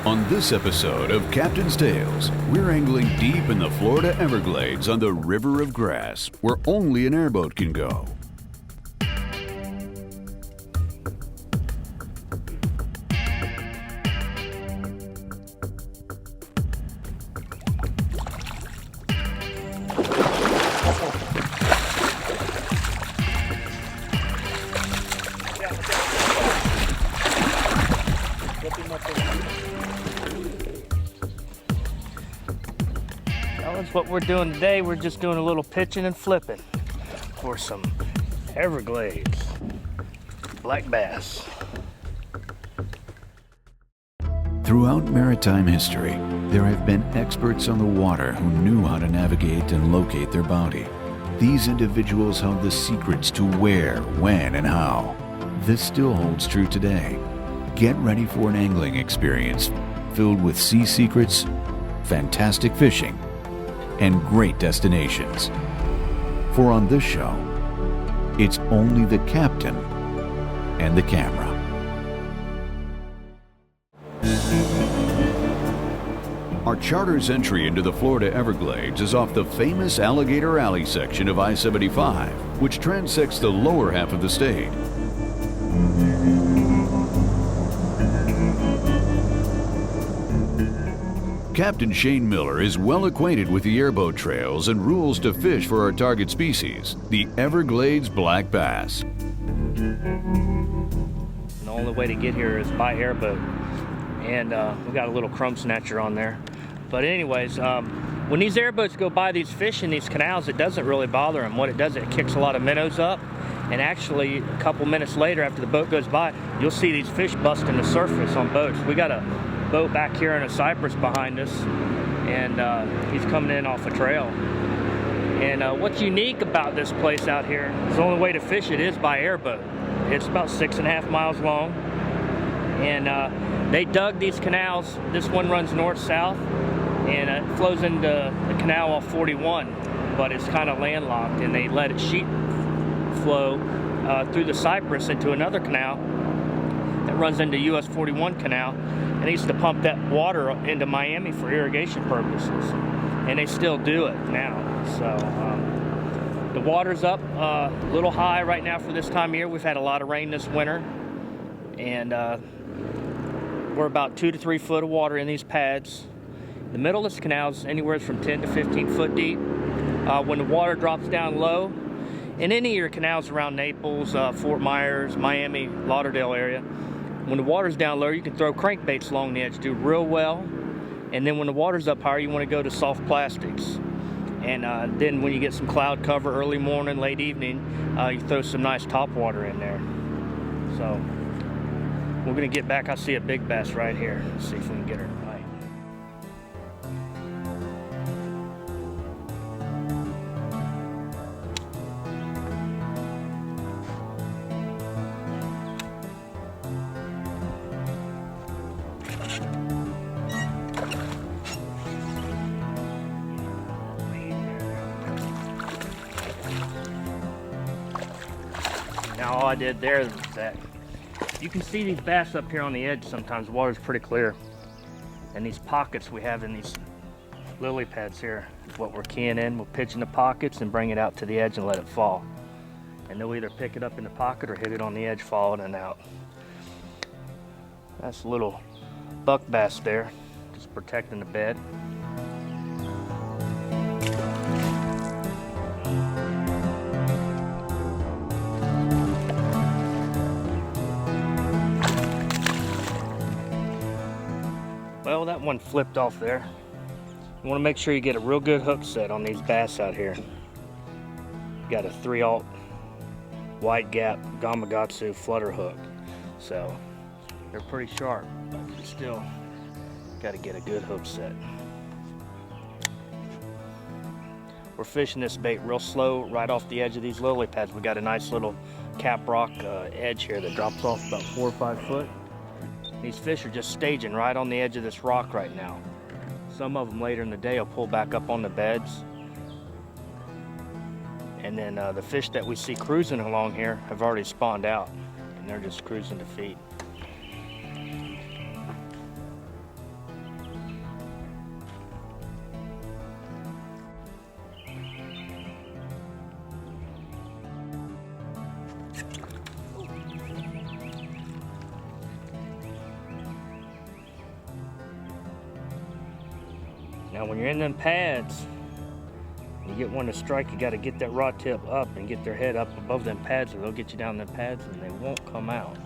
On this episode of Captain's Tales, we're angling deep in the Florida Everglades on the River of Grass, where only an airboat can go. That's what we're doing today. We're just doing a little pitching and flipping for some Everglades black bass. Throughout maritime history, there have been experts on the water who knew how to navigate and locate their bounty. These individuals held the secrets to where, when, and how. This still holds true today. Get ready for an angling experience filled with sea secrets, fantastic fishing, and great destinations. For on this show, it's only the captain and the camera. Our charter's entry into the Florida Everglades is off the famous Alligator Alley section of I-75, which transects the lower half of the state. Captain Shane Miller is well acquainted with the airboat trails and rules to fish for our target species, the Everglades black bass. The only way to get here is by airboat, and we got a little crumb snatcher on there. But anyways, when these airboats go by these fish in these canals, it doesn't really bother them. What it does, it kicks a lot of minnows up, and actually a couple minutes later after the boat goes by, you'll see these fish busting the surface on boats. We got a boat back here in a cypress behind us, and he's coming in off a trail. And what's unique about this place out here is the only way to fish it is by airboat. It's about 6.5 miles long, and they dug these canals. This one runs north-south, and it flows into the canal off 41, but it's kind of landlocked, and they let it sheet flow through the cypress into another canal that runs into US 41 canal, and they used to pump that water into Miami for irrigation purposes, and they still do it now. So the water's up a little high right now for this time of year. We've had a lot of rain this winter, and we're about 2 to 3 foot of water in these pads. The middle of this canal is anywhere from 10 to 15 foot deep. When the water drops down low, in any of your canals around Naples, Fort Myers, Miami, Lauderdale area, when the water's down low, you can throw crankbaits along the edge, do real well. And then when the water's up higher, you want to go to soft plastics. And then when you get some cloud cover early morning, late evening, you throw some nice top water in there. So we're going to get back. I see a big bass right here. Let's see if we can get her tonight. Now all I did there is that you can see these bass up here on the edge sometimes. The water's pretty clear. And these pockets we have in these lily pads here is what we're keying in. We'll pitch in the pockets and bring it out to the edge and let it fall. And they'll either pick it up in the pocket or hit it on the edge, falling and out. That's a little buck bass there, just protecting the bed. Well, that one flipped off there. You want to make sure you get a real good hook set on these bass out here. Got a 3/0 wide gap Gamakatsu flutter hook. So they're pretty sharp, but you still got to get a good hook set. We're fishing this bait real slow right off the edge of these lily pads. We got a nice little cap rock edge here that drops off about 4 or 5 foot. These fish are just staging right on the edge of this rock right now. Some of them later in the day will pull back up on the beds. And then the fish that we see cruising along here have already spawned out, and they're just cruising to feed. Now when you're in them pads, you get one to strike, you got to get that rod tip up and get their head up above them pads, or they'll get you down them pads and they won't come out.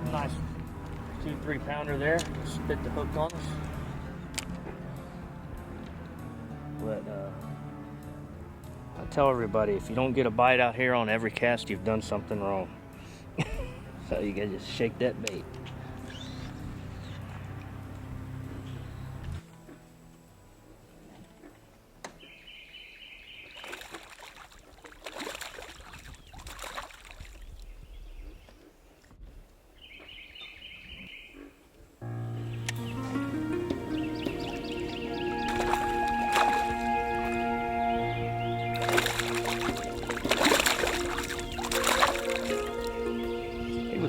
Nice 2-3 pounder there, spit the hook on us. But I tell everybody, if you don't get a bite out here on every cast, you've done something wrong. So you gotta just shake that bait.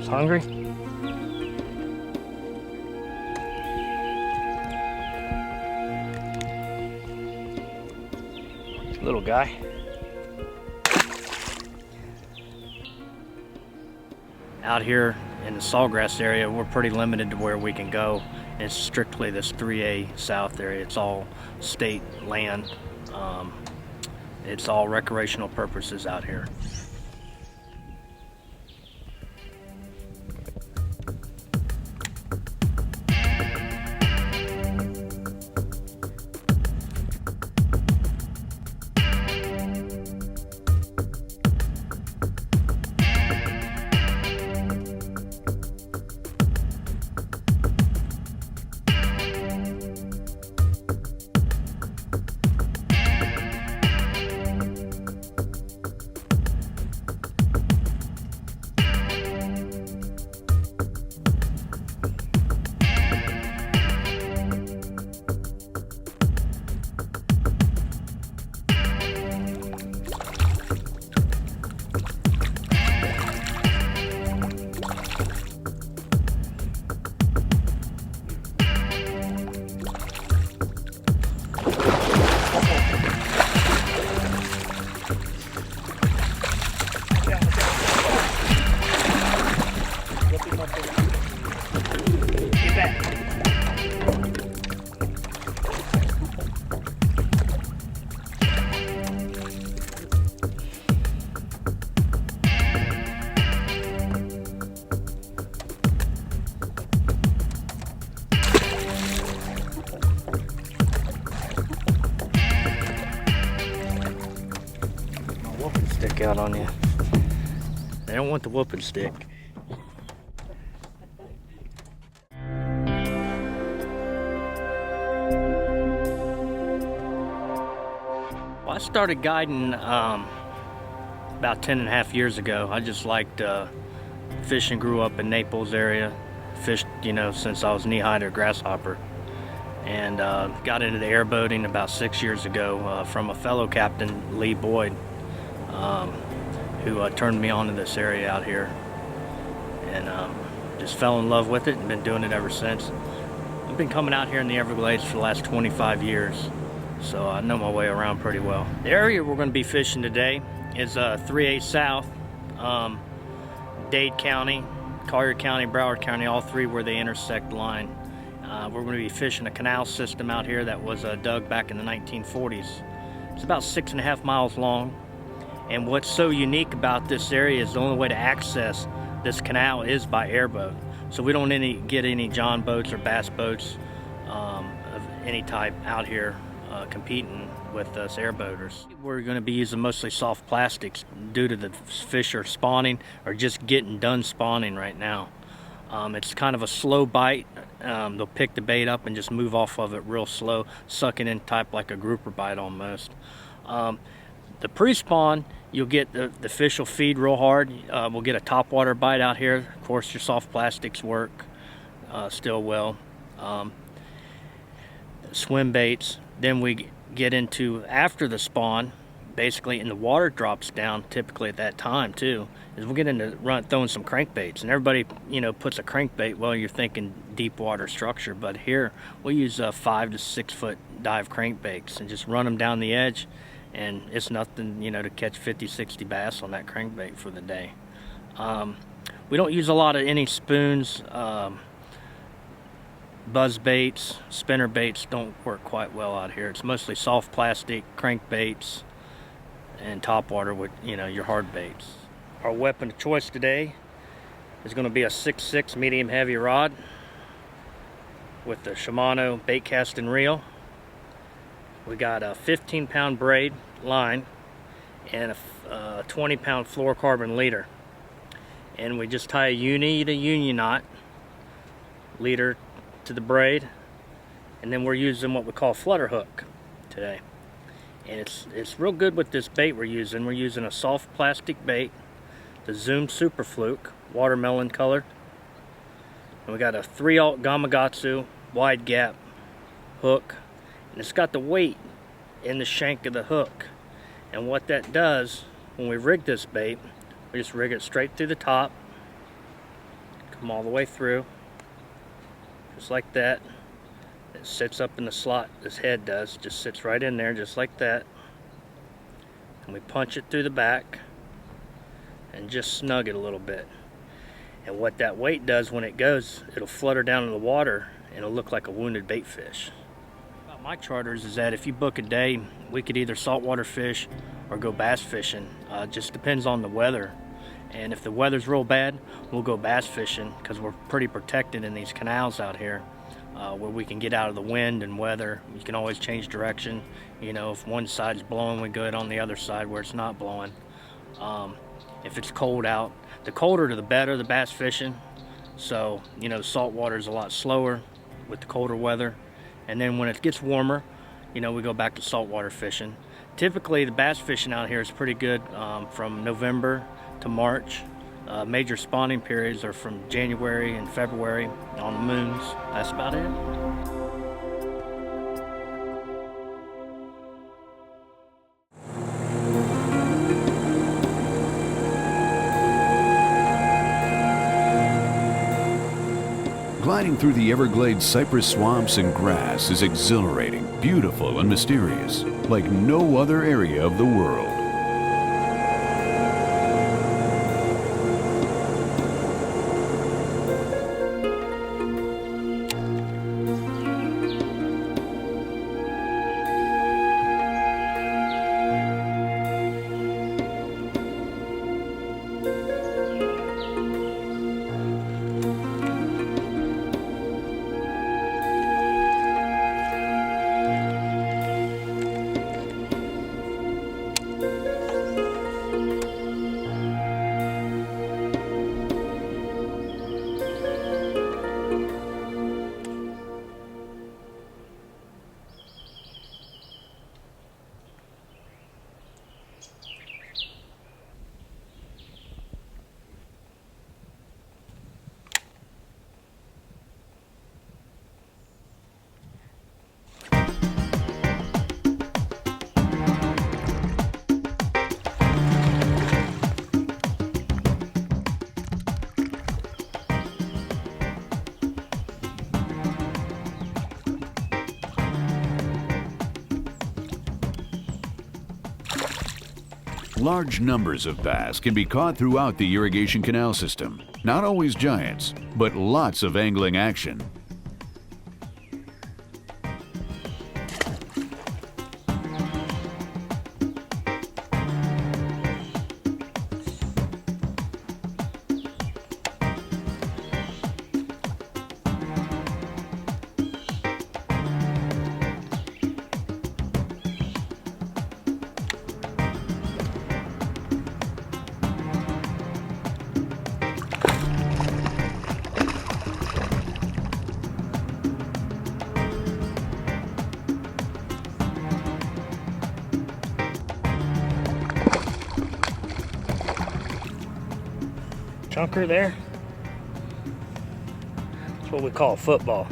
Hungry? Little guy. Out here in the sawgrass area, we're pretty limited to where we can go. It's strictly this 3A South area. It's all state land. It's all recreational purposes out here. Stick out on you. They don't want the whooping stick. Well, I started guiding about 10.5 years ago. I just liked fishing. Grew up in Naples area. Fished, since I was knee-high to a grasshopper. And got into the airboating about 6 years ago from a fellow captain, Lee Boyd. Who turned me on to this area out here, and just fell in love with it and been doing it ever since. I've been coming out here in the Everglades for the last 25 years, so I know my way around pretty well. The area we're going to be fishing today is 3A South, Dade County, Collier County, Broward County, all three where they intersect the line. We're going to be fishing a canal system out here that was dug back in the 1940s. It's about 6.5 miles long. And what's so unique about this area is the only way to access this canal is by airboat. So we don't get any John boats or bass boats of any type out here competing with us airboaters. We're going to be using mostly soft plastics due to the fish are spawning or just getting done spawning right now. It's kind of a slow bite. They'll pick the bait up and just move off of it real slow, sucking in type like a grouper bite almost. The pre-spawn, you'll get the fish will feed real hard. We'll get a topwater bite out here. Of course, your soft plastics work still well. Swim baits. Then we get into after the spawn, basically, and the water drops down typically at that time too, is we'll get into throwing some crankbaits. And everybody, you know, puts a crankbait, well, you're thinking deep water structure, but here we use 5 to 6 foot dive crankbaits and just run them down the edge, and it's nothing, you know, to catch 50-60 bass on that crankbait for the day. We don't use a lot of any spoons. Buzz baits, spinner baits don't work quite well out here. It's mostly soft plastic crankbaits and topwater with, you know, your hard baits. Our weapon of choice today is going to be a 6.6 medium heavy rod with the Shimano bait casting reel. We got a 15-pound braid line and a 20-pound fluorocarbon leader. And we just tie a uni to union knot, leader to the braid, and then we're using what we call a flutter hook today. And it's real good with this bait we're using. We're using a soft plastic bait, the Zoom Super Fluke, watermelon colored. And we got a 3/0 Gamakatsu wide gap hook, and it's got the weight in the shank of the hook. And what that does, when we rig this bait, we just rig it straight through the top, come all the way through, just like that. It sits up in the slot, this head does, just sits right in there just like that. And we punch it through the back and just snug it a little bit. And what that weight does when it goes, it'll flutter down in the water and it'll look like a wounded bait fish. About my charters is that if you book a day, we could either saltwater fish or go bass fishing. Just depends on the weather. And if the weather's real bad, we'll go bass fishing because we're pretty protected in these canals out here, where we can get out of the wind and weather. You can always change direction. You know, if one side's blowing, we go on the other side where it's not blowing. If it's cold out, the colder the better, the bass fishing. So, you know, salt water is a lot slower with the colder weather. And then when it gets warmer, you know, we go back to saltwater fishing. Typically, the bass fishing out here is pretty good from November to March. Major spawning periods are from January and February on the moons. That's about it. Gliding through the Everglades cypress swamps and grass is exhilarating, beautiful, and mysterious, like no other area of the world. Large numbers of bass can be caught throughout the irrigation canal system. Not always giants, but lots of angling action. Chunker there. That's what we call football.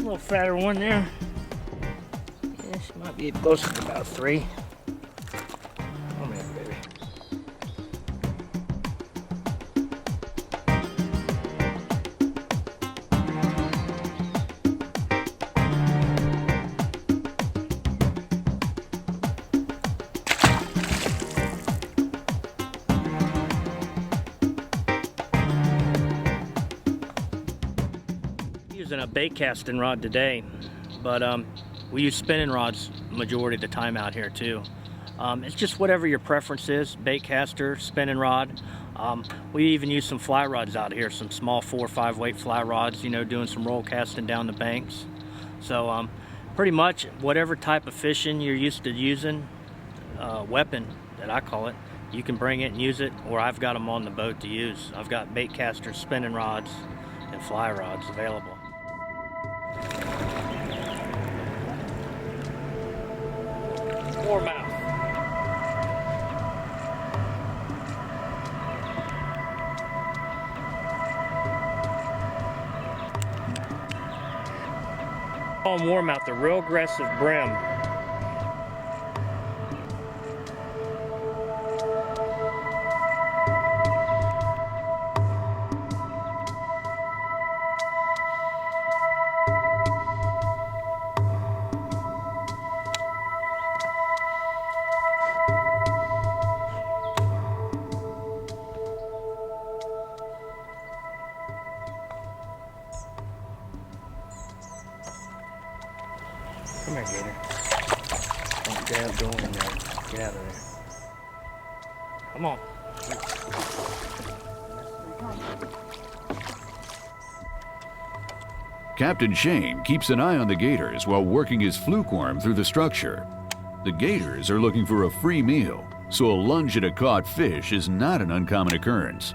little fatter one there. Yeah, she might be closer to about 3. Come here, baby. Using a bait casting rod today, but we use spinning rods majority of the time out here too. It's just whatever your preference is, bait caster, spinning rod. We even use some fly rods out here, some small 4 or 5 weight fly rods, you know, doing some roll casting down the banks. So pretty much whatever type of fishing you're used to using, weapon that I call it, you can bring it and use it, or I've got them on the boat to use. I've got bait casters, spinning rods, and fly rods available. Warmouth. Call them warmouth, the real aggressive brim. Come here, Gator. Don't dab going in there. Get out of there. Come on. Captain Shane keeps an eye on the gators while working his fluke worm through the structure. The gators are looking for a free meal, so a lunge at a caught fish is not an uncommon occurrence.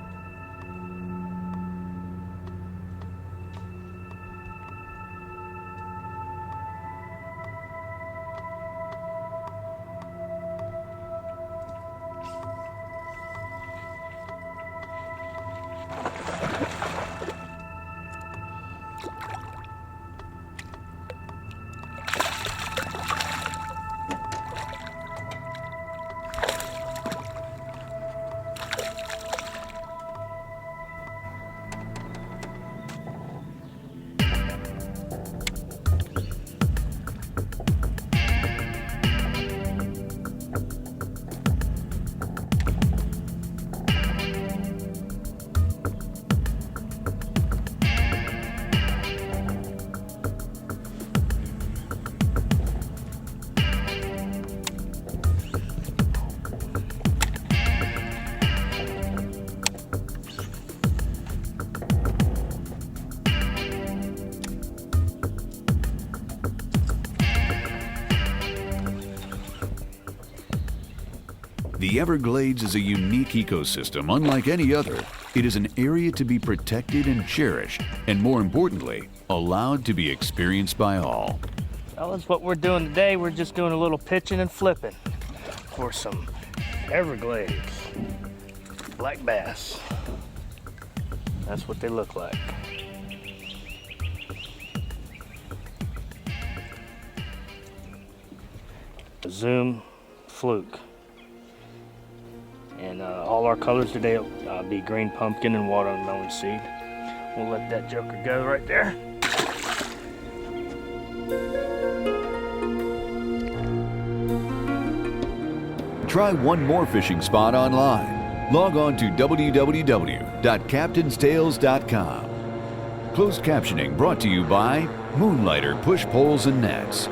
The Everglades is a unique ecosystem unlike any other. It is an area to be protected and cherished, and more importantly, allowed to be experienced by all. Fellas, what we're doing today, we're just doing a little pitching and flipping for some Everglades black bass. That's what they look like. A zoom fluke. And all our colors today will be green pumpkin and watermelon seed. We'll let that joker go right there. Try one more fishing spot online. Log on to www.captainstales.com. Closed captioning brought to you by Moonlighter Push Poles and Nets.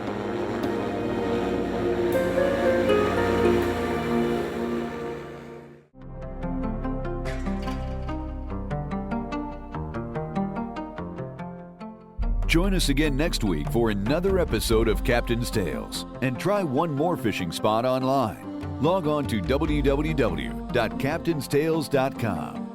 Join us again next week for another episode of Captain's Tales, and try one more fishing spot online. Log on to www.captainstales.com.